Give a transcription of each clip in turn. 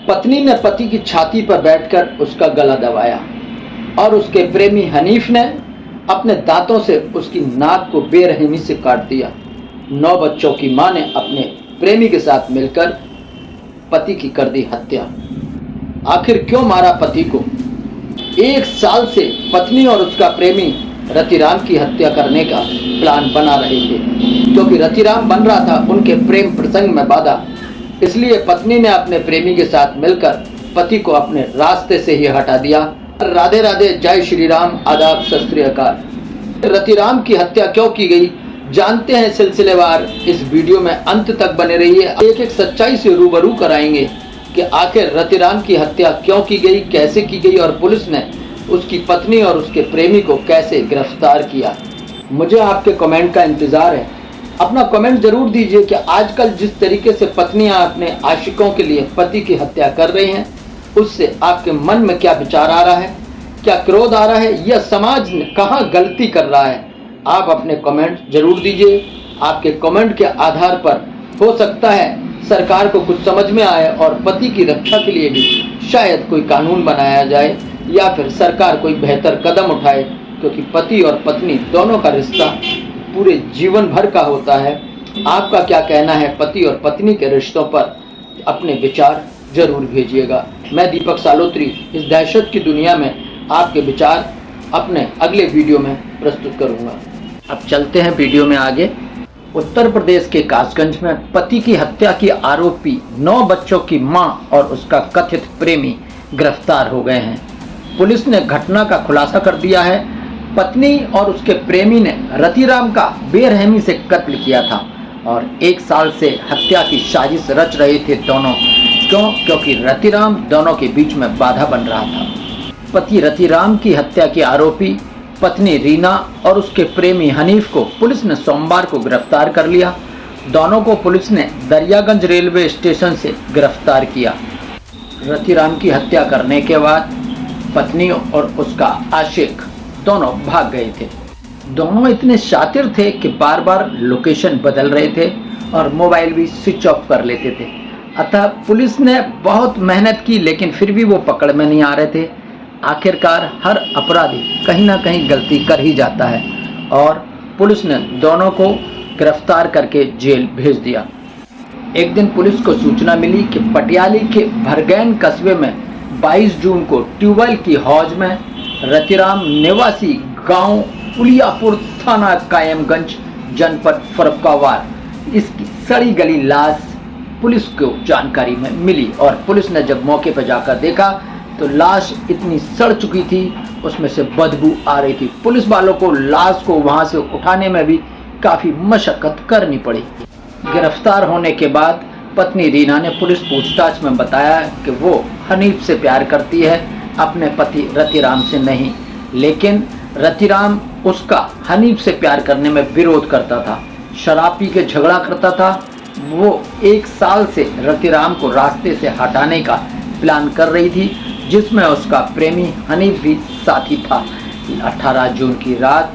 पत्नी ने पति की छाती पर बैठकर उसका गला दबाया और उसके प्रेमी हनीफ ने अपने दांतों से उसकी नाक को बेरहमी से काट दिया। 9 बच्चों की मां ने अपने प्रेमी के साथ मिलकर पति की कर दी हत्या। आखिर क्यों मारा पति को? 1 साल से पत्नी और उसका प्रेमी रतिराम की हत्या करने का प्लान बना रहे थे, क्योंकि रतिराम बन रहा था उनके प्रेम प्रसंग में बाधा। इसलिए पत्नी ने अपने प्रेमी के साथ मिलकर पति को अपने रास्ते से ही हटा दिया। राधे राधे, जय श्री राम, आदाब, सत श्री अकाल। रतिराम की हत्या क्यों की गई जानते हैं सिलसिलेवार। इस वीडियो में अंत तक बने रहिए। एक एक सच्चाई से रूबरू कराएंगे कि आखिर रतिराम की हत्या क्यों की गई, कैसे की गई और पुलिस ने उसकी पत्नी और उसके प्रेमी को कैसे गिरफ्तार किया। मुझे आपके कमेंट का इंतजार है। अपना कमेंट जरूर दीजिए कि आजकल जिस तरीके से पत्नियां अपने आशिकों के लिए पति की हत्या कर रही हैं, उससे आपके मन में क्या विचार आ रहा है, क्या क्रोध आ रहा है, या समाज कहाँ गलती कर रहा है। आप अपने कमेंट जरूर दीजिए। आपके कमेंट के आधार पर हो सकता है सरकार को कुछ समझ में आए और पति की रक्षा के लिए भी शायद कोई कानून बनाया जाए, या फिर सरकार कोई बेहतर कदम उठाए, क्योंकि पति और पत्नी दोनों का रिश्ता पूरे जीवन भर का होता है। आपका क्या कहना है पति और पत्नी के रिश्तों पर? अपने विचार जरूर भेजिएगा। मैं दीपक सालोत्री इस दहशत की दुनिया में आपके विचार अपने अगले वीडियो में प्रस्तुत करूंगा। अब चलते हैं वीडियो में आगे। उत्तर प्रदेश के कासगंज में पति की हत्या की आरोपी 9 बच्चों की मां और उसका कथित प्रेमी गिरफ्तार हो गए हैं। पुलिस ने घटना का खुलासा कर दिया है। पत्नी और उसके प्रेमी ने रतिराम का बेरहमी से कत्ल किया था और 1 साल से हत्या की साजिश रच रहे थे दोनों। क्यों? क्योंकि रतिराम दोनों के बीच में बाधा बन रहा था। पति रतिराम की हत्या के आरोपी पत्नी रीना और उसके प्रेमी हनीफ को पुलिस ने सोमवार को गिरफ्तार कर लिया। दोनों को पुलिस ने दरियागंज रेलवे स्टेशन से गिरफ्तार किया। रतिराम की हत्या करने के बाद पत्नी और उसका आशिक दोनों भाग गए थे। दोनों इतने शातिर थे कि बार बार लोकेशन बदल रहे थे और मोबाइल भी स्विच ऑफ कर लेते थे। अतः पुलिस ने बहुत मेहनत की, लेकिन फिर भी वो पकड़ में नहीं आ रहे थे। आखिरकार हर अपराधी कहीं ना कहीं गलती कर ही जाता है और पुलिस ने दोनों को गिरफ्तार करके जेल भेज दिया। एक दिन पुलिस को सूचना मिली कि पटियाली के भरगैन कस्बे में 22 जून को ट्यूबवेल की हौज में रतिराम निवासी गांव पुलियापुर, थाना कायमगंज, जनपद फर्रुखाबाद, इसकी सड़ी गली लाश पुलिस को जानकारी में मिली। और पुलिस ने जब मौके पर जाकर देखा तो लाश इतनी सड़ चुकी थी, उसमें से बदबू आ रही थी। पुलिस वालों को लाश को वहां से उठाने में भी काफी मशक्कत करनी पड़ी। गिरफ्तार होने के बाद पत्नी रीना ने पुलिस पूछताछ में बताया कि वो हनीफ से प्यार करती है, अपने पति रतिराम से नहीं। लेकिन रतिराम उसका हनीफ से प्यार करने में विरोध करता था, शराब पी के झगड़ा करता था। वो 1 साल से रतिराम को रास्ते से हटाने का प्लान कर रही थी, जिसमें उसका प्रेमी हनीफ भी साथी था। 18 जून की रात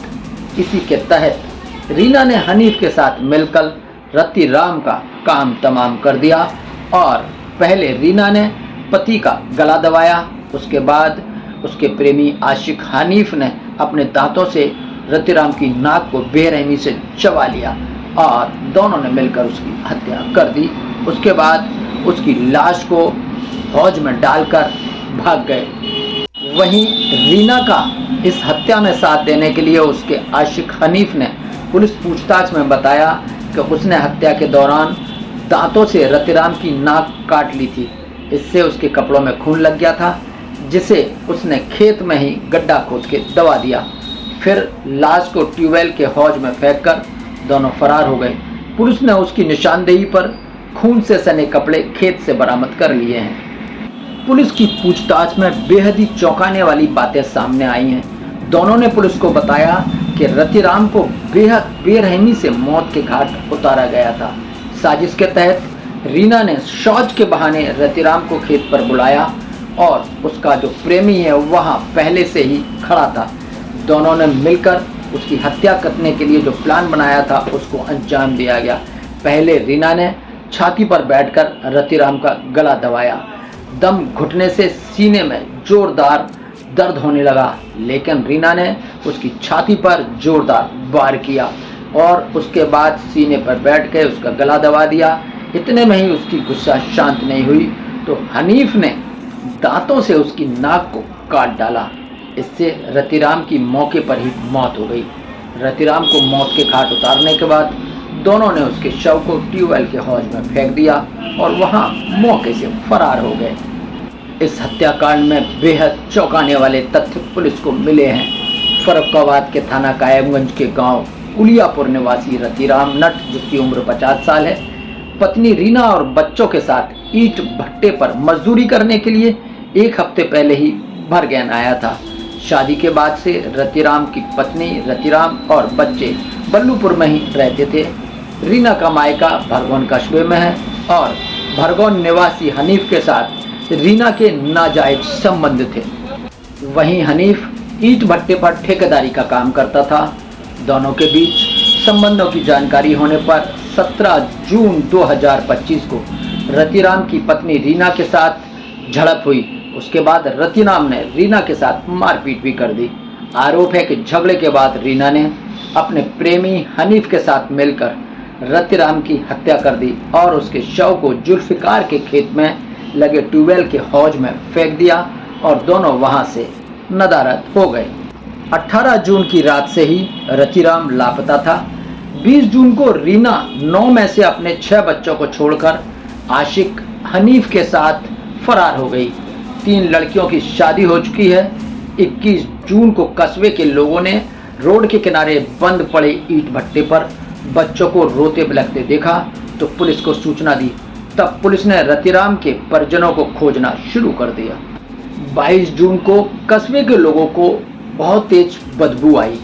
इसी के तहत रीना ने हनीफ के साथ मिलकर रतिराम का काम तमाम कर दिया और पहले रीना ने पति का गला दबाया, उसके बाद उसके प्रेमी आशिक हनीफ ने अपने दांतों से रतिराम की नाक को बेरहमी से चबा लिया और दोनों ने मिलकर उसकी हत्या कर दी। उसके बाद उसकी लाश को हौज में डालकर भाग गए। वहीं रीना का इस हत्या में साथ देने के लिए उसके आशिक हनीफ ने पुलिस पूछताछ में बताया कि उसने हत्या के दौरान दांतों से रतिराम की नाक काट ली थी। इससे उसके कपड़ों में खून लग गया था, जिसे उसने खेत में ही गड्ढा खोद के दबा दिया। फिर लाश को ट्यूबवेल के हौज में फेंककर दोनों फरार हो गए। पुलिस ने उसकी निशानदेही पर खून से सने कपड़े खेत से बरामद कर लिए हैं। पुलिस की पूछताछ में बेहद ही चौंकाने वाली बातें सामने आई हैं। दोनों ने पुलिस को बताया कि रतिराम को बेहद बेरहमी से मौत के घाट उतारा गया था। साजिश के तहत रीना ने शौच के बहाने रतिराम को खेत पर बुलाया और उसका जो प्रेमी है वहाँ पहले से ही खड़ा था। दोनों ने मिलकर उसकी हत्या करने के लिए जो प्लान बनाया था उसको अंजाम दिया गया। पहले रीना ने छाती पर बैठकर रतिराम का गला दबाया, दम घुटने से सीने में जोरदार दर्द होने लगा, लेकिन रीना ने उसकी छाती पर जोरदार वार किया और उसके बाद सीने पर बैठ के उसका गला दबा दिया। इतने में ही उसकी गुस्सा शांत नहीं हुई तो हनीफ ने दांतों से उसकी नाक को काट डाला। इससे रतिराम की मौके पर ही मौत हो गई। रतिराम को मौत के घाट उतारने के बाद दोनों ने उसके शव को ट्यूबवेल के हौज में फेंक दिया और वहां मौके से फरार हो गए। इस हत्याकांड में बेहद चौंकाने वाले तथ्य पुलिस को मिले हैं। फर्रुखाबाद के थाना कायमगंज के गांव उलियापुर निवासी रतिराम नट, जिसकी उम्र 50 साल है, पत्नी रीना और बच्चों के साथ ईंट भट्टे पर मजदूरी करने के लिए 1 हफ्ते पहले ही भरगैन आया था। शादी के बाद से रतिराम की पत्नी, रतिराम और बच्चे बल्लूपुर में ही रहते थे। रीना का मायका भरगौन कस्बे में है और भरगौन निवासी हनीफ के साथ रीना के नाजायज संबंध थे। वहीं हनीफ ईंट भट्टे पर ठेकेदारी का काम करता था। दोनों के बीच संबंधों की जानकारी होने पर 17 जून 2025 को रतिराम की पत्नी रीना के साथ झड़प हुई। उसके बाद रतिराम ने रीना के साथ मारपीट भी कर दी। आरोप है कि झगड़े के बाद रीना ने अपने प्रेमी हनीफ के साथ मिलकर रतिराम की हत्या कर दी और उसके शव को जुल्फिकार के खेत में लगे ट्यूबवेल के हौज में फेंक दिया और दोनों वहां से नदारद हो गए। 18 जून की रात से ही रतिराम लापता था। 20 जून को रीना 9 में से अपने 6 बच्चों को छोड़कर आशिक हनीफ के साथ फरार हो गई। 3 लड़कियों की शादी हो चुकी है। 21 जून को कस्बे के लोगों ने रोड के किनारे बंद पड़े ईंट भट्टे पर बच्चों को रोते बिलखते देखा तो पुलिस को सूचना दी। तब पुलिस ने रतिराम के परिजनों को खोजना शुरू कर दिया। 22 जून को कस्बे के लोगों को बहुत तेज बदबू आई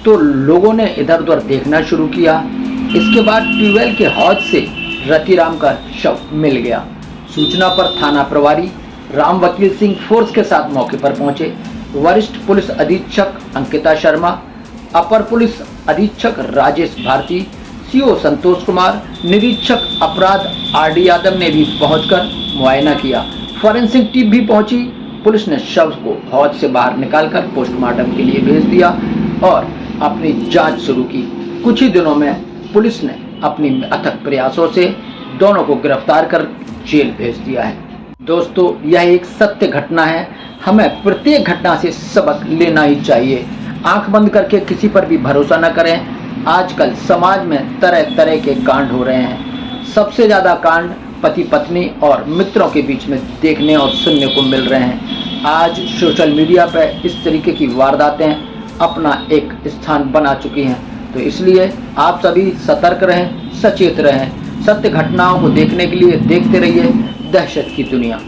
तो लोगों ने इधर उधर देखना शुरू किया। इसके बाद ट्यूबवेल के हौज से रतिराम का शव मिल गया। सूचना पर थाना प्रभारी राम वकील सिंह फोर्स के साथ मौके पर पहुंचे। वरिष्ठ पुलिस अधीक्षक अंकिता शर्मा, अपर पुलिस अधीक्षक राजेश भारती, सीओ संतोष कुमार, निरीक्षक अपराध RD यादव ने भी पहुंचकर मुआयना किया। फॉरेंसिक टीम भी पहुंची। पुलिस ने शव को हौज से बाहर निकालकर पोस्टमार्टम के लिए भेज दिया और अपनी जांच शुरू की। कुछ ही दिनों में पुलिस ने अपनी अथक प्रयासों से दोनों को गिरफ्तार कर जेल भेज दिया है। दोस्तों, यह एक सत्य घटना है। हमें प्रत्येक घटना से सबक लेना ही चाहिए। आंख बंद करके किसी पर भी भरोसा न करें। आजकल समाज में तरह तरह के कांड हो रहे हैं। सबसे ज़्यादा कांड पति पत्नी और मित्रों के बीच में देखने और सुनने को मिल रहे हैं। आज सोशल मीडिया पर इस तरीके की वारदातें अपना एक स्थान बना चुकी हैं। तो इसलिए आप सभी सतर्क रहें, सचेत रहें। सत्य घटनाओं को देखने के लिए देखते रहिए दहशत की दुनिया।